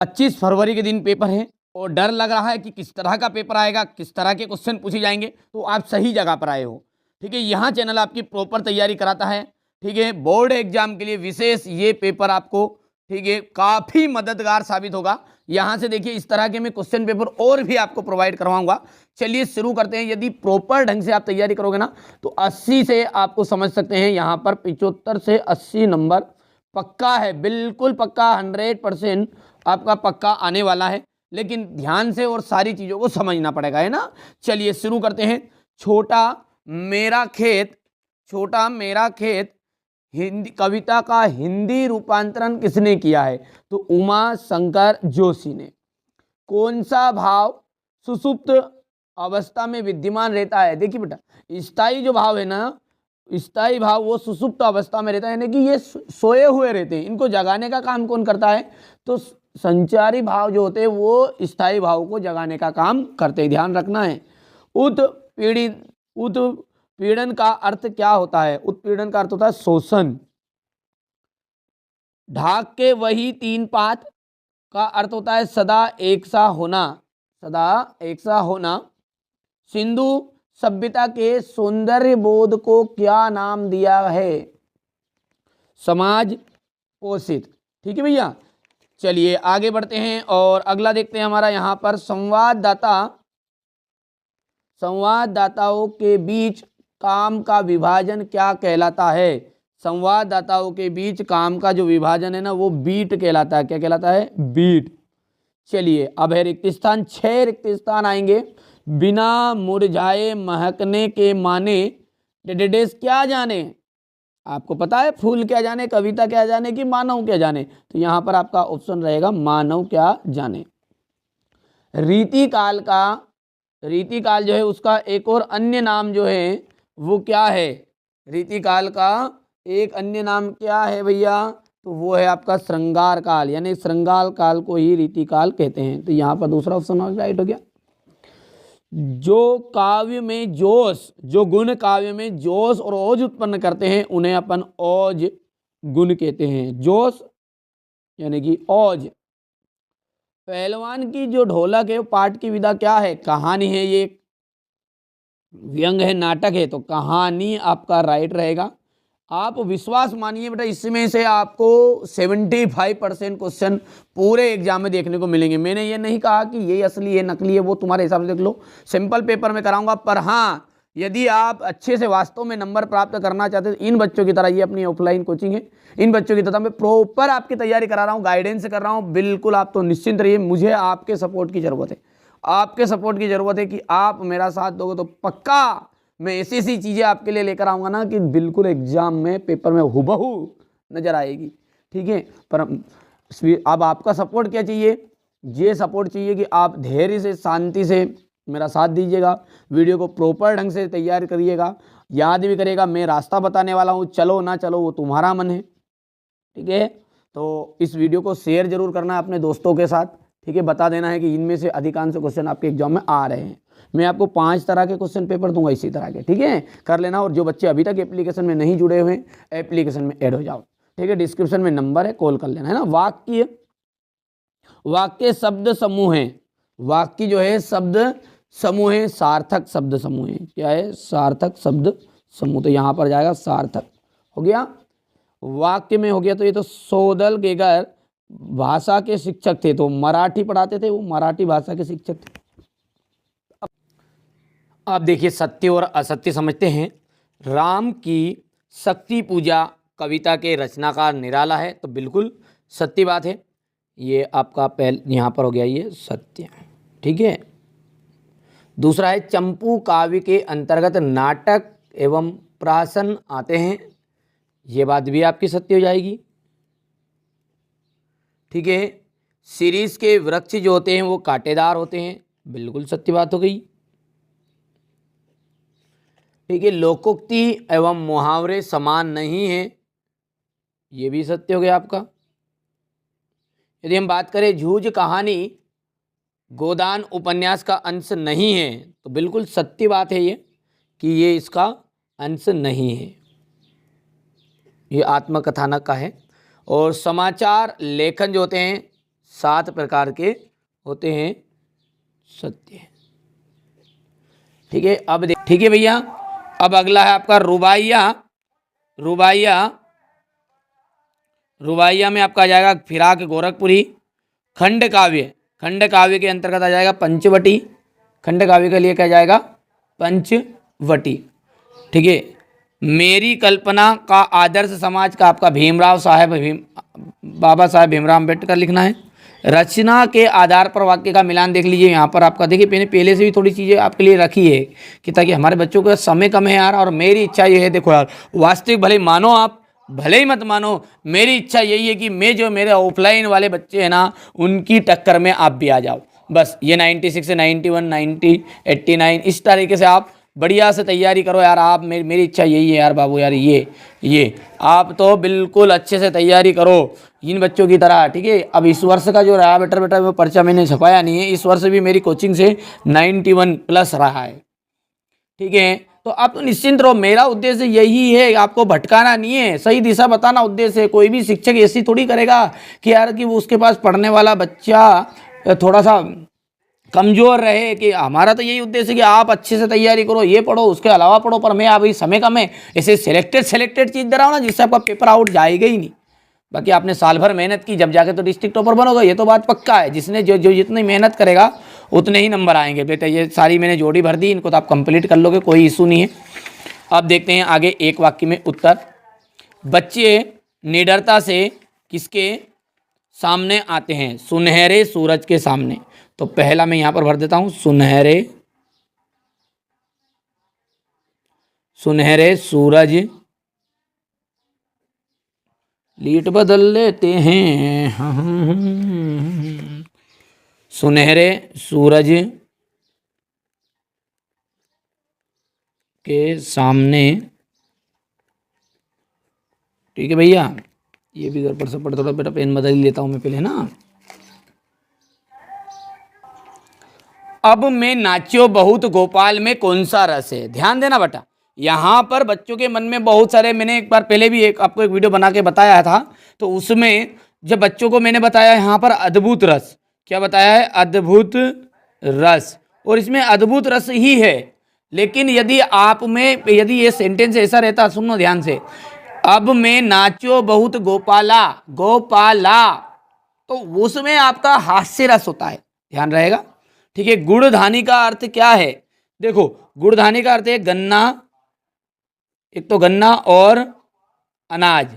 25 फरवरी के दिन पेपर है और डर लग रहा है कि किस तरह का पेपर आएगा, किस तरह के क्वेश्चन पूछे जाएंगे, तो आप सही जगह पर आए हो। ठीक है, यहाँ चैनल आपकी प्रॉपर तैयारी कराता है। ठीक है, बोर्ड एग्जाम के लिए विशेष ये पेपर आपको, ठीक है, काफ़ी मददगार साबित होगा। यहाँ से देखिए इस तरह के मैं क्वेश्चन पेपर और भी आपको प्रोवाइड करवाऊंगा। चलिए शुरू करते हैं। यदि प्रॉपर ढंग से आप तैयारी करोगे ना तो 80 से आपको समझ सकते हैं, यहाँ पर 75 से 80 नंबर पक्का है, बिल्कुल पक्का, 100% आपका पक्का आने वाला है। लेकिन ध्यान से और सारी चीज़ों को समझना पड़ेगा, है ना। चलिए शुरू करते हैं। छोटा मेरा खेत, छोटा मेरा खेत हिंदी कविता का हिंदी रूपांतरण किसने किया है? तो उमा शंकर जोशी ने। कौन सा भाव सुषुप्त अवस्था में विद्यमान रहता है? देखिए बेटा, स्थायी जो भाव है ना, स्थायी भाव वो सुषुप्त अवस्था में रहता है, यानी कि ये सोए हुए रहते हैं। इनको जगाने का काम कौन करता है? तो संचारी भाव जो होते हैं वो स्थायी भाव को जगाने का काम करते हैं, ध्यान रखना है। उत्पीड़ित, उत्पीड़न का अर्थ क्या होता है? उत्पीड़न का अर्थ होता है शोषण। ढाक के वही 3 पात का अर्थ होता है सदा एक सा होना, सदा एक सा होना। सिंधु सभ्यता के सौंदर्य बोध को क्या नाम दिया है? समाज पोषित। ठीक है भैया, चलिए आगे बढ़ते हैं और अगला देखते हैं हमारा यहाँ पर संवाददाता, संवाददाताओं के बीच काम का विभाजन क्या कहलाता है? संवाददाताओं के बीच काम का जो विभाजन है ना वो बीट कहलाता है। क्या कहलाता है? बीट। चलिए अब है रिक्त स्थान, 6 रिक्त स्थान आएंगे। बिना मुरझाए महकने के माने डेडेडेस क्या जाने? आपको पता है फूल क्या जाने, कविता क्या जाने कि मानव क्या जाने? तो यहाँ पर आपका ऑप्शन रहेगा मानव क्या जाने। रीतिकाल का, रीतिकाल जो है उसका एक और अन्य नाम जो है वो क्या है? रीतिकाल का एक अन्य नाम क्या है भैया? तो वो है आपका श्रृंगार काल, यानी श्रृंगार काल को ही रीतिकाल कहते हैं। तो यहाँ पर दूसरा ऑप्शन राइट हो गया। जो काव्य में जोश, जो गुण काव्य में जोश और ओज उत्पन्न करते हैं उन्हें अपन ओज गुण कहते हैं। जोश यानी कि ओज। पहलवान की जो ढोलक है वो पाठ की विधा क्या है? कहानी है, ये व्यंग है, नाटक है, तो कहानी आपका राइट रहेगा। आप विश्वास मानिए बेटा, इसमें से आपको 75% क्वेश्चन पूरे एग्जाम में देखने को मिलेंगे। मैंने ये नहीं कहा कि ये असली है नकली है, वो तुम्हारे हिसाब से देख लो, सिंपल पेपर में कराऊंगा। पर हाँ, यदि आप अच्छे से वास्तव में नंबर प्राप्त करना चाहते हैं तो इन बच्चों की तरह, ये अपनी ऑफलाइन कोचिंग है, इन बच्चों की तरह मैं प्रॉपर आपकी तैयारी करा रहा हूँ, गाइडेंस कर रहा हूँ। बिल्कुल आप तो निश्चिंत रहिए, मुझे आपके सपोर्ट की ज़रूरत है, आपके सपोर्ट की ज़रूरत है कि आप मेरा साथ दोगे तो पक्का मैं ऐसी ऐसी चीज़ें आपके लिए लेकर आऊँगा ना कि बिल्कुल एग्जाम में पेपर में हुबहू नज़र आएगी। ठीक है, पर अब आपका सपोर्ट क्या चाहिए? ये सपोर्ट चाहिए कि आप धैर्य से, शांति से मेरा साथ दीजिएगा, वीडियो को प्रॉपर ढंग से तैयार करिएगा, याद भी करिएगा। मैं रास्ता बताने वाला हूँ, चलो ना चलो वो तुम्हारा मन है। ठीक है, तो इस वीडियो को शेयर जरूर करना है अपने दोस्तों के साथ। ठीक है, बता देना है कि इनमें से अधिकांश क्वेश्चन आपके एग्जाम में आ रहे हैं। मैं आपको 5 तरह के क्वेश्चन पेपर दूंगा इसी तरह के, ठीक है, कर लेना। और जो बच्चे अभी तक एप्लीकेशन में नहीं जुड़े हुए हैं, एप्लीकेशन में ऐड हो जाओ। ठीक है, डिस्क्रिप्शन में नंबर है, कॉल कर लेना, है ना। वाक्य, वाक्य शब्द समूह है, वाक्य जो है शब्द समूह है, सार्थक शब्द समूह है। क्या है? सार्थक शब्द समूह। तो यहाँ पर जाएगा सार्थक, हो गया। वाक्य में हो गया, तो ये तो सोदल गेगर भाषा के शिक्षक थे, तो मराठी पढ़ाते थे, वो मराठी भाषा के शिक्षक थे। अब देखिए सत्य और असत्य समझते हैं। राम की शक्ति पूजा कविता के रचनाकार निराला है, तो बिल्कुल सत्य बात है। ये आपका यहाँ पर हो गया ये सत्य। ठीक है, दूसरा है चंपू काव्य के अंतर्गत नाटक एवं प्रासन आते हैं, ये बात भी आपकी सत्य हो जाएगी। ठीक है, शीरीष के वृक्ष जो होते हैं वो कांटेदार होते हैं, बिल्कुल सत्य बात हो गई। ठीक है, लोकोक्ति एवं मुहावरे समान नहीं है, ये भी सत्य हो गया आपका। यदि हम बात करें झूठ कहानी गोदान उपन्यास का अंश नहीं है, तो बिल्कुल सत्य बात है ये कि ये इसका अंश नहीं है, ये आत्मकथानक का है। और समाचार लेखन जो होते हैं 7 प्रकार के होते हैं सत्य। ठीक है, अब ठीक है भैया। अब अगला है आपका रुबाइया। रुबाइया, रुबाइया में आपका आ जाएगा फिराक गोरखपुरी। खंड काव्य, खंड काव्य के अंतर्गत आ जाएगा पंचवटी। खंड काव्य के लिए क्या जाएगा? पंचवटी। ठीक है। मेरी कल्पना का आदर्श समाज का आपका भीमराव साहब बाबा साहब भीमराव अम्बेडकर लिखना है। रचना के आधार पर वाक्य का मिलान देख लीजिए। यहाँ पर आपका देखिए मैंने पहले से भी थोड़ी चीज़ें आपके लिए रखी है कि ताकि हमारे बच्चों का समय कम है यार, और मेरी इच्छा ये है, देखो यार वास्तविक भले मानो आप, भले ही मत मानो, मेरी इच्छा यही है कि मैं जो मेरे ऑफलाइन वाले बच्चे हैं ना उनकी टक्कर में आप भी आ जाओ। बस ये 96 से 91 90 89 इस तरीके से आप बढ़िया से तैयारी करो यार। आप मेरी इच्छा यही है यार बाबू यार, ये आप तो बिल्कुल अच्छे से तैयारी करो इन बच्चों की तरह। ठीक है। अब इस वर्ष का जो रहा बेटा वो पर्चा मैंने छपाया नहीं है, इस वर्ष भी मेरी कोचिंग से 91+ रहा है। ठीक है। तो आप तो निश्चिंत रहो, मेरा उद्देश्य यही है, आपको भटकाना नहीं है, सही दिशा बताना उद्देश्य है। कोई भी शिक्षक ऐसी थोड़ी करेगा कि यार कि वो उसके पास पढ़ने वाला बच्चा थोड़ा सा कमज़ोर रहे। कि हमारा तो यही उद्देश्य है कि आप अच्छे से तैयारी करो, ये पढ़ो उसके अलावा पढ़ो, पर मैं अभी समय कम है, ऐसे सेलेक्टेड चीज़ दे रहा हूँ ना जिससे आपका पेपर आउट जाएगा ही नहीं। बाकी आपने साल भर मेहनत की, जब जाके तो डिस्ट्रिक्ट टॉपर बनोगे, ये तो बात पक्का है। जिसने जो जितनी मेहनत करेगा उतने ही नंबर आएंगे बेटा। ये सारी मैंने जोड़ी भर दी, इनको तो आप कंप्लीट कर लोगे, कोई इशू नहीं है। अब देखते हैं आगे एक वाक्य में उत्तर। बच्चे निडरता से किसके सामने आते हैं? सुनहरे सूरज के सामने। तो पहला मैं यहाँ पर भर देता हूँ, सुनहरे सूरज। लीट बदल लेते हैं। सुनहरे सूरज के सामने। ठीक है भैया, ये भी घर पर से पढ़, थोड़ा बेटा पेन बदल ही लेता हूँ मैं पहले ना। अब मैं नाच्यो बहुत गोपाल में कौन सा रस है? ध्यान देना बेटा, यहाँ पर बच्चों के मन में बहुत सारे, मैंने एक बार पहले भी आपको एक वीडियो बना के बताया था, तो उसमें जब बच्चों को मैंने बताया यहाँ पर अद्भुत रस, क्या बताया है? अद्भुत रस। और इसमें अद्भुत रस ही है, लेकिन यदि आप में यदि ये सेंटेंस ऐसा रहता, सुनो ध्यान से, अब मैं नाचो बहुत गोपाला, गोपाला, तो उसमें आपका हास्य रस होता है, ध्यान रहेगा। ठीक है। गुड़धानी का अर्थ क्या है? देखो गुड़धानी का अर्थ है गन्ना, एक तो गन्ना और अनाज,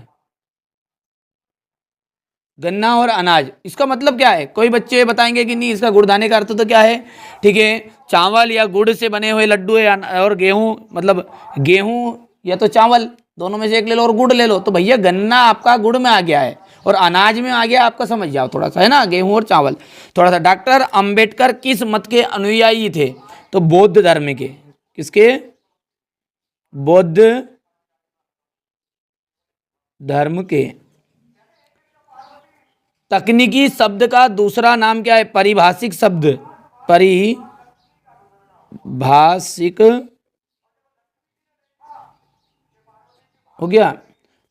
गन्ना और अनाज। इसका मतलब क्या है? कोई बच्चे बताएंगे कि नहीं इसका गुड़धानी का अर्थ तो क्या है? ठीक है, चावल या गुड़ से बने हुए लड्डू है, और गेहूं, मतलब गेहूं या तो चावल, दोनों में से एक ले लो, और गुड़ ले लो। तो भैया गन्ना आपका गुड़ में आ गया है और अनाज में आ गया, आपका समझ जाओ थोड़ा सा, है ना, गेहूं और चावल थोड़ा सा। डॉक्टर अंबेडकर किस मत के अनुयायी थे? तो बौद्ध धर्म के। किसके? बौद्ध धर्म के। तकनीकी शब्द का दूसरा नाम क्या है? परिभाषिक शब्द, परिभाषिक हो गया।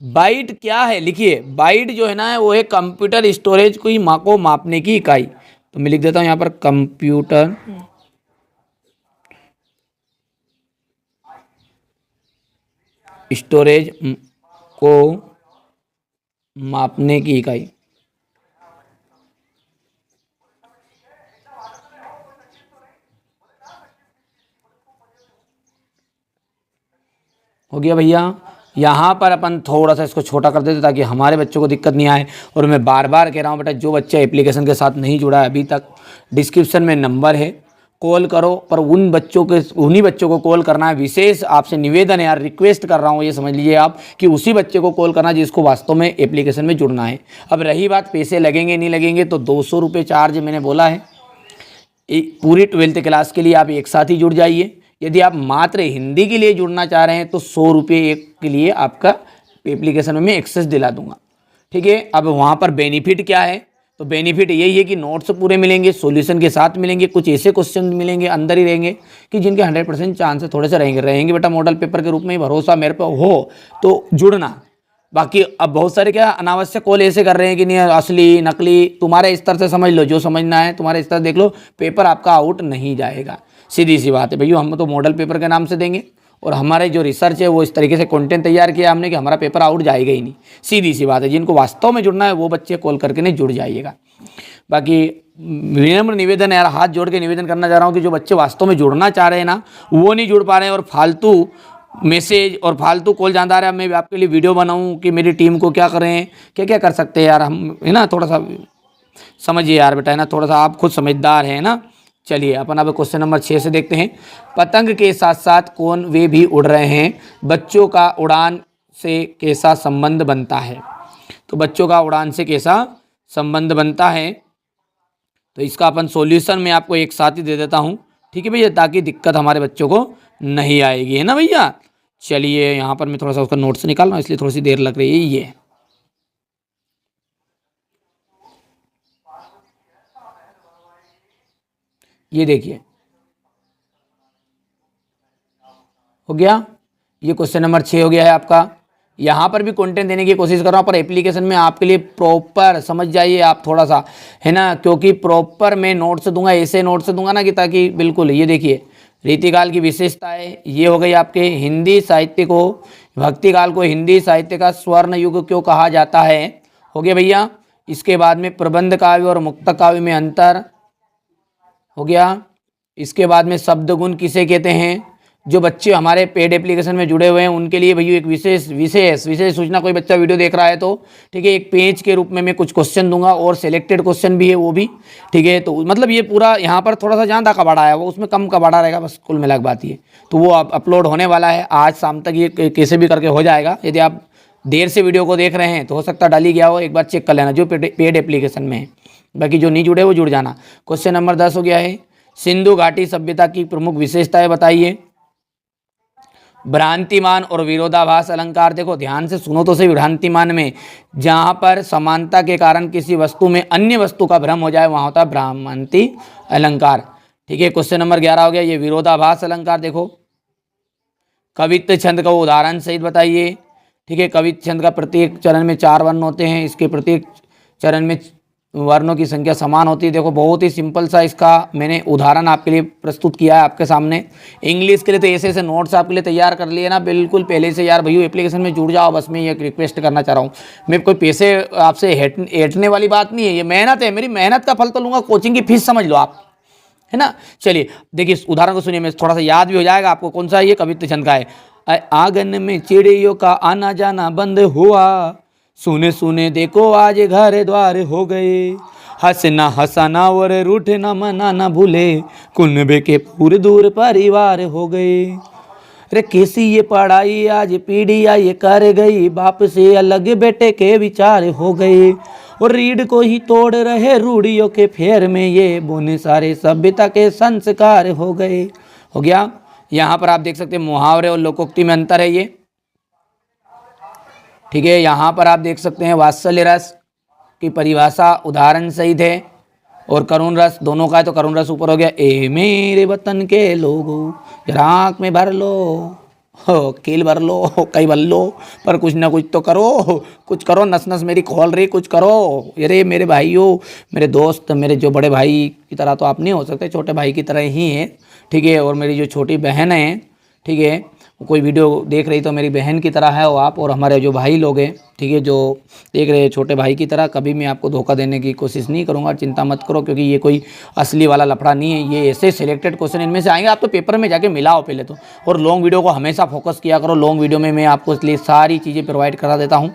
बाइट क्या है? लिखिए, बाइट जो है ना वो है कंप्यूटर स्टोरेज को मापने की इकाई। तो मैं लिख देता हूं यहां पर कंप्यूटर स्टोरेज को मापने की इकाई। हो गया भैया। यहाँ पर अपन थोड़ा सा इसको छोटा कर देते ताकि हमारे बच्चों को दिक्कत नहीं आए। और मैं बार बार कह रहा हूँ बेटा, जो बच्चा एप्लीकेशन के साथ नहीं जुड़ा है अभी तक, डिस्क्रिप्शन में नंबर है, कॉल करो। पर उन्हीं बच्चों को कॉल करना है। विशेष आपसे निवेदन है यार, रिक्वेस्ट कर रहा हूँ, ये समझ लीजिए आप कि उसी बच्चे को कॉल करना जिसको वास्तव में एप्लीकेशन में जुड़ना है। अब रही बात पैसे लगेंगे नहीं लगेंगे, तो 200 रुपये चार्ज मैंने बोला है। पूरी 12th क्लास के लिए आप एक साथ ही जुड़ जाइए। यदि आप मात्र हिंदी के लिए जुड़ना चाह रहे हैं तो 100 रुपये एक के लिए आपका एप्लीकेशन में मैं एक्सेस दिला दूंगा। ठीक है। अब वहाँ पर बेनिफिट क्या है? तो बेनिफिट यही है कि नोट्स पूरे मिलेंगे, सॉल्यूशन के साथ मिलेंगे, कुछ ऐसे क्वेश्चन मिलेंगे अंदर ही रहेंगे कि जिनके 100% चांसेस थोड़े से रहेंगे बेटा। मॉडल पेपर के रूप में ही भरोसा मेरे पे हो तो जुड़ना, बाकी अब बहुत सारे क्या अनावश्यक कॉल ऐसे कर रहे हैं कि नहीं असली नकली, तुम्हारे स्तर से समझ लो, जो समझना है तुम्हारे स्तर देख लो, पेपर आपका आउट नहीं जाएगा। सीधी सी बात है भैया, हम तो मॉडल पेपर के नाम से देंगे और हमारे जो रिसर्च है वो इस तरीके से कंटेंट तैयार किया हमने कि हमारा पेपर आउट जाएगा ही नहीं। सीधी सी बात है, जिनको वास्तव में जुड़ना है वो बच्चे कॉल करके नहीं जुड़ जाइएगा। बाकी विनम्र निवेदन है यार, हाथ जोड़ के निवेदन करना चाह रहा हूँ कि जो बच्चे वास्तव में जुड़ना चाह रहे हैं ना, वो नहीं जुड़ पा रहे हैं और फालतू मैसेज और फालतू कॉल जाता रहा है। मैं आपके लिए वीडियो बनाऊँ कि मेरी टीम को क्या करें, क्या क्या कर सकते हैं यार हम, है ना। थोड़ा सा समझिए यार बेटा, है ना, थोड़ा सा आप खुद समझदार हैं ना। चलिए अपन अब क्वेश्चन नंबर 6 से देखते हैं। पतंग के साथ साथ कौन वे भी उड़ रहे हैं, बच्चों का उड़ान से कैसा संबंध बनता है। तो बच्चों का उड़ान से कैसा संबंध बनता है, तो इसका अपन सॉल्यूशन मैं आपको एक साथ ही दे देता हूँ, ठीक है भैया, ताकि दिक्कत हमारे बच्चों को नहीं आएगी, है ना भैया। चलिए यहाँ पर मैं थोड़ा सा उसका नोट्स निकाल रहा हूँ, इसलिए थोड़ी सी देर लग रही है। ये देखिए हो गया, ये क्वेश्चन नंबर 6 हो गया है आपका। यहाँ पर भी कंटेंट देने की कोशिश कर रहा हूँ, पर एप्लीकेशन में आपके लिए प्रॉपर समझ जाइए आप थोड़ा सा, है ना, क्योंकि प्रॉपर मैं नोट्स दूंगा, ऐसे नोट्स दूंगा ना कि ताकि बिल्कुल। ये देखिए रीतिकाल की विशेषताएं, ये हो गई आपके हिंदी साहित्य को, भक्तिकाल को हिंदी साहित्य का स्वर्ण युग क्यों कहा जाता है, हो गया भैया। इसके बाद में प्रबंध काव्य और मुक्त काव्य में अंतर, हो गया। इसके बाद में शब्द गुण किसे कहते हैं। जो बच्चे हमारे पेड एप्लीकेशन में जुड़े हुए हैं उनके लिए भैया एक विशेष सूचना, कोई बच्चा वीडियो देख रहा है तो ठीक है, एक पेज के रूप में मैं कुछ क्वेश्चन दूंगा और सिलेक्टेड क्वेश्चन भी है वो भी, ठीक है। तो मतलब ये पूरा यहाँ पर थोड़ा सा ज़्यादा कबाड़ा है, वो उसमें कम कबाड़ा रहेगा, बस कुल मिला के बात ये। तो वो अपलोड होने वाला है आज शाम तक, ये कैसे भी करके हो जाएगा। यदि आप देर से वीडियो को देख रहे हैं तो हो सकता है डाल ही गया हो, एक बार चेक कर लेना जो पेड एप्लीकेशन में है। बाकी जो नहीं जुड़े वो जुड़ जाना। क्वेश्चन नंबर 10 हो गया है, सिंधु घाटी सभ्यता की प्रमुख विशेषताएं बताइए। भ्रांतिमान और विरोधाभास अलंकार, देखो ध्यान से सुनो तो सही। भ्रांतिमान में जहाँ पर समानता के कारण किसी वस्तु में अन्य वस्तु का भ्रम हो जाए वहाँ होता है भ्रांति अलंकार, ठीक है। क्वेश्चन नंबर 11 हो गया, ये विरोधाभास अलंकार। देखो कवित्व छंद का उदाहरण सहित बताइए, ठीक है। कवित्व छंद का प्रत्येक चरण में 4 वर्ण होते हैं, इसके प्रत्येक चरण में वर्णों की संख्या समान होती है। देखो बहुत ही सिंपल सा इसका मैंने उदाहरण आपके लिए प्रस्तुत किया है आपके सामने। इंग्लिश के लिए तो ऐसे ऐसे नोट्स आपके लिए तैयार कर लिए ना बिल्कुल पहले से यार, भैया एप्लीकेशन में जुड़ जाओ, बस मैं ये रिक्वेस्ट करना चाह रहा हूँ। मैं कोई पैसे आपसे हेटने वाली बात नहीं है, ये मेहनत है, मेरी मेहनत का फल तो लूँगा, कोचिंग की फीस समझ लो आप, है ना। चलिए देखिए इस उदाहरण को सुनिए, मैं थोड़ा सा याद भी हो जाएगा आपको। कौन सा, ये कवित्व छंद का है। आंगन में चिड़ियों का आना जाना बंद हुआ, सुने सुने देखो आज घर द्वार हो गए, हंसना हंसाना और रूठना मनाना भूले, कुनबे के पूरे दूर परिवार हो गए। अरे कैसी ये पढ़ाई आज पीढ़ियाँ ये कर गई, बाप से अलग बेटे के विचार हो गए, और रीढ़ को ही तोड़ रहे रूढ़ियों के फेर में, ये बोने सारे सभ्यता के संस्कार हो गए। हो गया। यहाँ पर आप देख सकते हैं मुहावरे और लोकोक्ति में अंतर है ये, ठीक है। यहाँ पर आप देख सकते हैं वात्सल्य रस की परिभाषा उदाहरण सहित है, और करुण रस दोनों का है, तो करुण रस ऊपर हो गया। ए मेरे वतन के लोगों जरा आँख में भर लो, हो कील भर लो, कई भर लो, पर कुछ ना कुछ तो करो, कुछ करो, नस नस मेरी खोल रही, कुछ करो। अरे मेरे भाइयों, मेरे दोस्त, मेरे जो बड़े भाई की तरह तो आप नहीं हो सकते, छोटे भाई की तरह ही है, ठीक है। और मेरी जो छोटी बहन है, ठीक है, कोई वीडियो देख रही तो मेरी बहन की तरह है वो आप, और हमारे जो भाई लोग हैं, ठीक है, जो देख रहे हैं छोटे भाई की तरह। कभी मैं आपको धोखा देने की कोशिश नहीं करूंगा, चिंता मत करो, क्योंकि ये कोई असली वाला लफड़ा नहीं है, ये ऐसे सिलेक्टेड क्वेश्चन इनमें से आएंगे। आप तो पेपर में जाके मिलाओ पहले तो, और लॉन्ग वीडियो को हमेशा फोकस किया करो। लॉन्ग वीडियो में मैं आपको इसलिए सारी चीज़ें प्रोवाइड करा देता हूँ।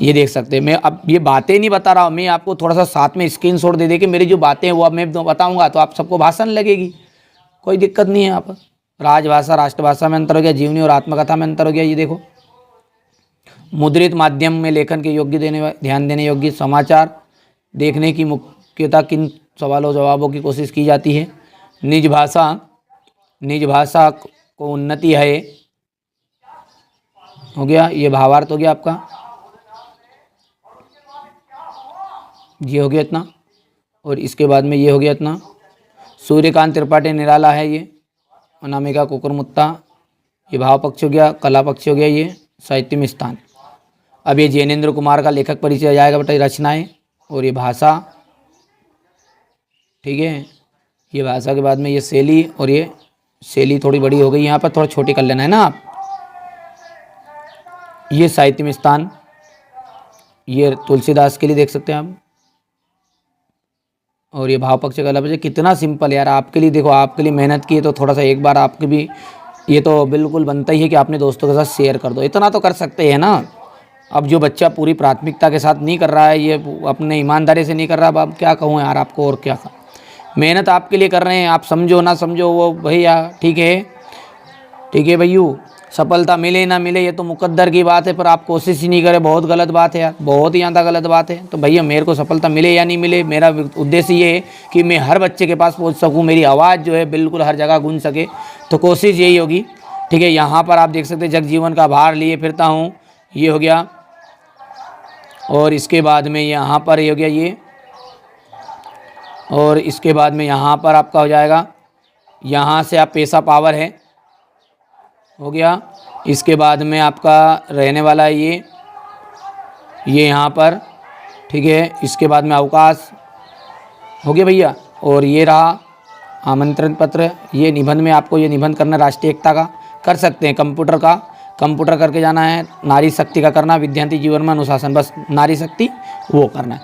ये देख सकते हैं, मैं अब ये बातें नहीं बता रहा हूँ, मैं आपको थोड़ा सा साथ में स्क्रीनशॉट दे के मेरी जो बातें हैं वो अब मैं बताऊँगा तो आप सबको भाषण लगेगी, कोई दिक्कत नहीं है। यहाँ पर राजभाषा राष्ट्रभाषा में अंतर हो गया, जीवनी और आत्मकथा में अंतर हो गया। ये देखो मुद्रित माध्यम में लेखन के योग्य ध्यान देने योग्य समाचार देखने की मुख्यतः किन सवालों जवाबों की कोशिश की जाती है। निज भाषा को उन्नति है, हो गया। ये भावार्थ हो गया आपका, ये हो गया इतना, और इसके बाद में ये हो गया इतना। सूर्यकांत त्रिपाठी निराला है, ये अनामिका कुकुरमुत्ता, ये भाव पक्ष हो गया। कला पक्ष हो गया, ये साहित्य में स्थान। अब ये जैनेन्द्र कुमार का लेखक परिचय आ जाएगा बेटा, रचनाएं और ये भाषा, ठीक है। ये भाषा के बाद में ये शैली, और ये शैली थोड़ी बड़ी हो गई, यहाँ पर थोड़ा छोटी कर लेना है ना आप। ये साहित्य में स्थान, ये तुलसीदास के लिए देख सकते हैं आप। और ये भाव पक्ष का लफ्ज, कितना सिंपल यार आपके लिए। देखो आपके लिए मेहनत की है तो थोड़ा सा एक बार आपके भी ये तो बिल्कुल बनता ही है कि आपने दोस्तों के साथ शेयर कर दो, इतना तो कर सकते हैं ना। अब जो बच्चा पूरी प्राथमिकता के साथ नहीं कर रहा है, ये अपने ईमानदारी से नहीं कर रहा, अब क्या कहूँ यार आपको, और क्या। मेहनत आपके लिए कर रहे हैं, आप समझो ना समझो वो भैया, ठीक है भैयू। सफलता मिले ना मिले ये तो मुकद्दर की बात है, पर आप कोशिश ही नहीं करें, बहुत गलत बात है यार, बहुत ही ज़्यादा गलत बात है। तो भैया मेरे को सफलता मिले या नहीं मिले, मेरा उद्देश्य ये है कि मैं हर बच्चे के पास पहुंच सकूं, मेरी आवाज़ जो है बिल्कुल हर जगह गूंज सके, तो कोशिश यही होगी, ठीक है। यहाँ पर आप देख सकते हैं जगजीवन का भार लिए फिरता हूँ, ये हो गया। और इसके बाद में यहाँ पर ये हो गया ये, और इसके बाद में यहाँ पर आपका हो जाएगा, यहाँ से आप पेशा पावर है, हो गया। इसके बाद में आपका रहने वाला है ये यहाँ पर, ठीक है। इसके बाद में अवकाश हो गया भैया, और ये रहा आमंत्रण पत्र। ये निबंध में आपको ये निबंध करना, राष्ट्रीय एकता का कर सकते हैं, कंप्यूटर करके जाना है, नारी शक्ति का करना, विद्यार्थी जीवन में अनुशासन, बस नारी शक्ति वो करना है।